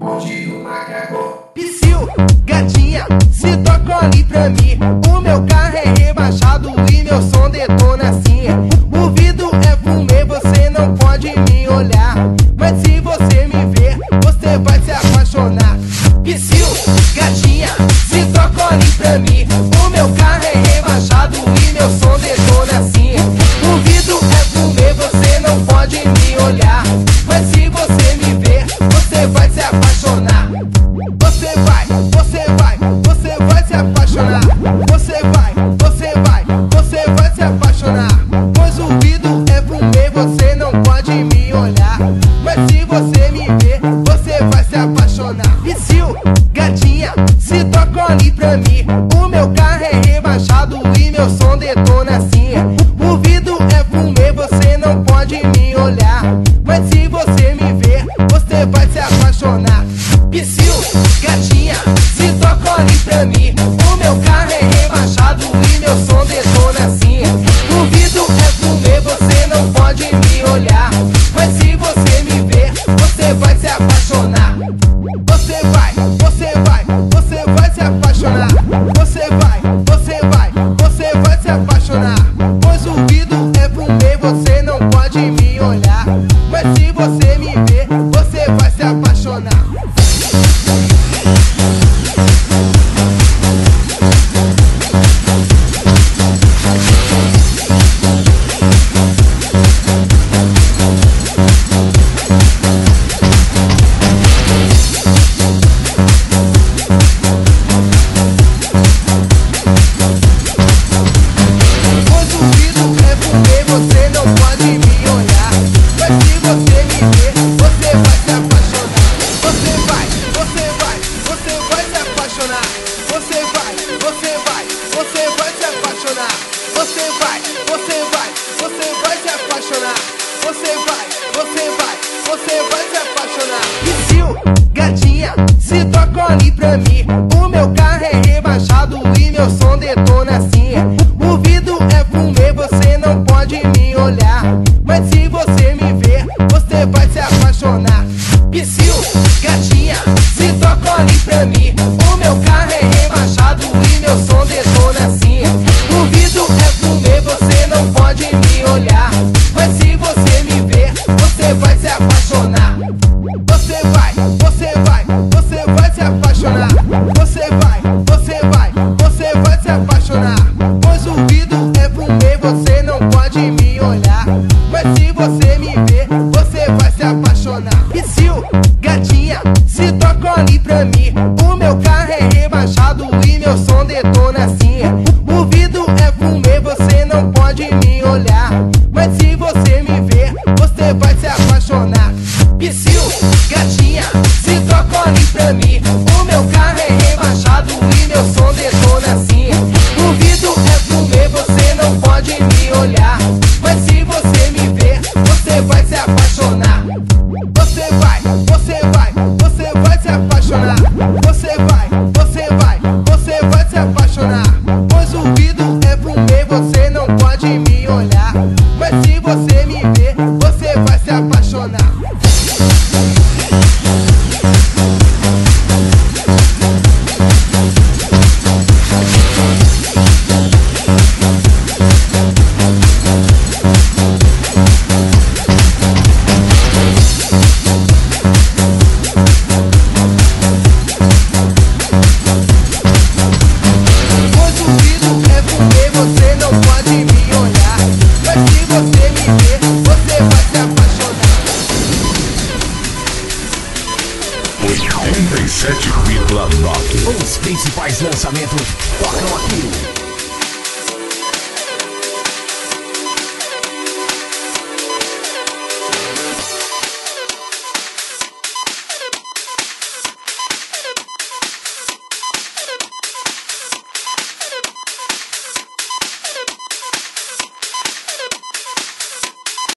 Onde o macaco. Psyu, gatinha, se toca ali pra mim. O meu carro é rebaixado e meu som detona assim. O vidro é fumê, você não pode me olhar, mas se você me ver, você vai se apaixonar. Psyu, gatinha, se toca ali pra mim. O meu carro é rebaixado e meu som detona assim. O vidro é fumê, você não pode me olhar, mas se você me ver, você vai se apaixonar. Você vai se apaixonar. Você vai se apaixonar. Pois o vidro é fumê, você não pode me olhar, mas se você me ver, você vai se apaixonar. Psyu, gatinha, se toca ali pra mim. O meu carro é rebaixado e meu som detona assim. O vidro é fumê, você não pode me olhar, mas se você me ver, você vai se apaixonar. Psyu, gatinha, se toca ali pra mim. O meu carro é rebaixado e meu som detona assim. O vidro é fumê, você não pode me olhar, mas se você me ver, você vai se apaixonar. Você vai se apaixonar. Você vai se apaixonar. Pois o vidro é fumê, você não pode me olhar, mas se você me ver, você vai se apaixonar. Você vai se apaixonar. Psyu, gatinha, se toca ali pra mim. O meu carro é rebaixado e meu som detona assim. O vidro é fumê, você não pode me olhar, mas se você me ver, você vai se apaixonar. Psyu, gatinha, se toca ali pra mim. O meu carro é rebaixado e meu som detona assim. O vidro é fumê, você não pode me olhar, mas se você me ver, você vai se apaixonar. Você vai se apaixonar. Você vai se apaixonar. Pois o vidro é fumê, você não pode me olhar, mas se você me ver, você vai se apaixonar. Psyu, gatinha, se toca ali pra mim. O meu carro é rebaixado e meu som detona assim. O vidro é fumê, você não pode me olhar, mas se você me ver, você vai se apaixonar. Psyu, gatinha, se toca ali pra mim. O meu carro é rebaixado e meu som detona assim. O vidro é fumê, você não pode me olhar, mas se você me ver, você vai se apaixonar. Você vai se apaixonar. Você vai se apaixonar. Pois o vidro é fumê, você não pode me olhar, mas se você me ver, você vai se apaixonar. Os principais lançamentos tocam aqui.